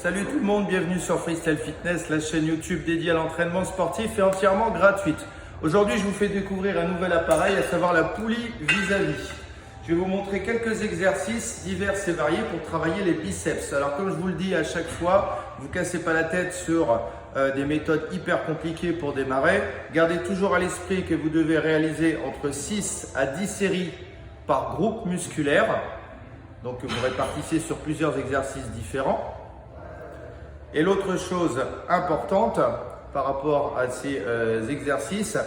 Salut tout le monde, bienvenue sur Freestyle Fitness, la chaîne YouTube dédiée à l'entraînement sportif et entièrement gratuite. Aujourd'hui, je vous fais découvrir un nouvel appareil, à savoir la poulie vis-à-vis. Je vais vous montrer quelques exercices divers et variés pour travailler les biceps. Alors comme je vous le dis à chaque fois, ne vous cassez pas la tête sur des méthodes hyper compliquées pour démarrer. Gardez toujours à l'esprit que vous devez réaliser entre 6 à 10 séries par groupe musculaire. Donc vous répartissez sur plusieurs exercices différents. Et l'autre chose importante par rapport à ces exercices,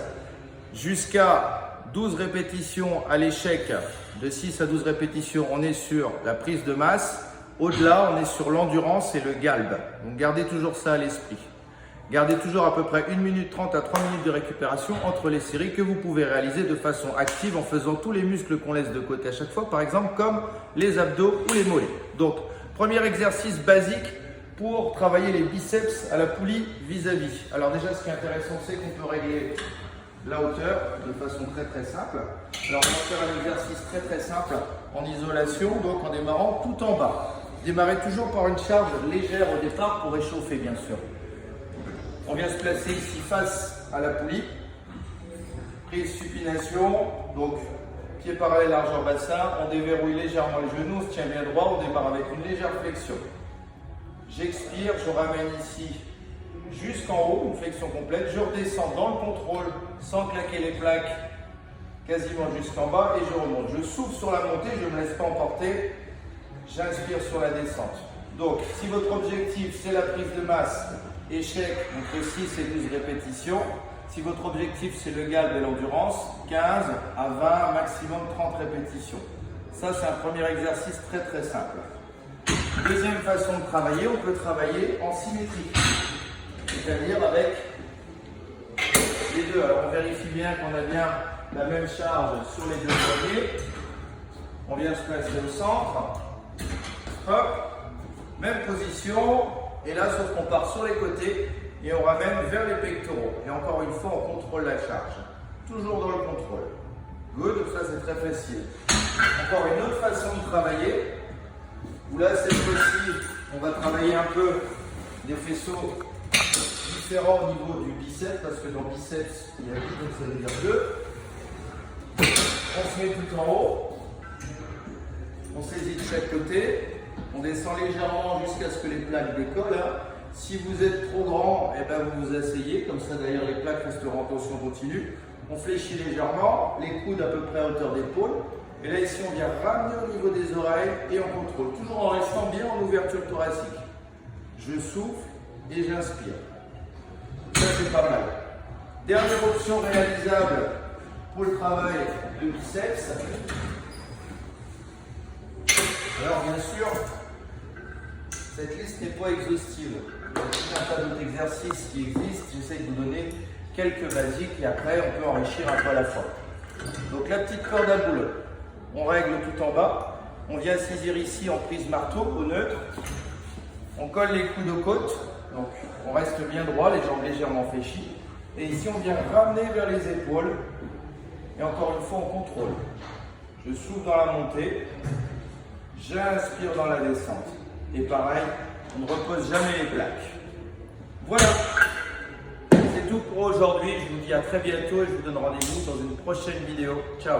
jusqu'à 12 répétitions à l'échec, de 6 à 12 répétitions, on est sur la prise de masse. Au-delà, on est sur l'endurance et le galbe. Donc gardez toujours ça à l'esprit. Gardez toujours à peu près 1 minute 30 à 3 minutes de récupération entre les séries que vous pouvez réaliser de façon active en faisant tous les muscles qu'on laisse de côté à chaque fois, par exemple comme les abdos ou les mollets. Donc, premier exercice basique pour travailler les biceps à la poulie vis-à-vis. Alors déjà, ce qui est intéressant, c'est qu'on peut régler la hauteur de façon très simple. Alors on va faire un exercice très simple en isolation, donc en démarrant tout en bas. Démarrez toujours par une charge légère au départ pour réchauffer bien sûr. On vient se placer ici face à la poulie. Prise supination, donc pied parallèle largeur bassin, on déverrouille légèrement les genoux, on se tient bien droit, on démarre avec une légère flexion. J'expire, je ramène ici jusqu'en haut, une flexion complète. Je redescends dans le contrôle sans claquer les plaques, quasiment jusqu'en bas et je remonte. Je souffle sur la montée, je ne me laisse pas emporter. J'inspire sur la descente. Donc, si votre objectif c'est la prise de masse, échec entre 6 et 12 répétitions. Si votre objectif c'est le galbe et l'endurance, 15 à 20, maximum 30 répétitions. Ça, c'est un premier exercice très simple. Deuxième façon de travailler, on peut travailler en symétrie, c'est-à-dire avec les deux. Alors on vérifie bien qu'on a bien la même charge sur les deux poignets. On vient se placer au centre. Hop, même position. Et là, sauf qu'on part sur les côtés et on ramène vers les pectoraux. Et encore une fois, on contrôle la charge. Toujours dans le contrôle. Good, ça c'est très facile. Encore une autre façon de travailler. Où là, cette fois-ci, on va travailler un peu des faisceaux différents au niveau du biceps, parce que dans le biceps, il y a 10, donc ça veut dire 2. On se met tout en haut. On saisit de chaque côté. On descend légèrement jusqu'à ce que les plaques décollent. Si vous êtes trop grand, eh ben vous vous asseyez. Comme ça, d'ailleurs, les plaques resteront en tension continue. On fléchit légèrement, les coudes à peu près à hauteur d'épaule. Et là, ici, on vient ramener au niveau des oreilles et on contrôle. Toujours en restant bien en ouverture thoracique. Je souffle et j'inspire. Ça, c'est pas mal. Dernière option réalisable pour le travail de biceps. Alors, bien sûr, cette liste n'est pas exhaustive. Il y a tout un tas d'autres exercices qui existent. J'essaie de vous donner quelques basiques et après, on peut enrichir un peu à la fois. Donc, la petite corde à boule. On règle tout en bas, on vient saisir ici en prise marteau au neutre, on colle les coudes aux côtes, donc on reste bien droit, les jambes légèrement fléchies, et ici on vient ramener vers les épaules, et encore une fois on contrôle. Je souffle dans la montée, j'inspire dans la descente, et pareil, on ne repose jamais les plaques. Voilà, c'est tout pour aujourd'hui, je vous dis à très bientôt et je vous donne rendez-vous dans une prochaine vidéo. Ciao.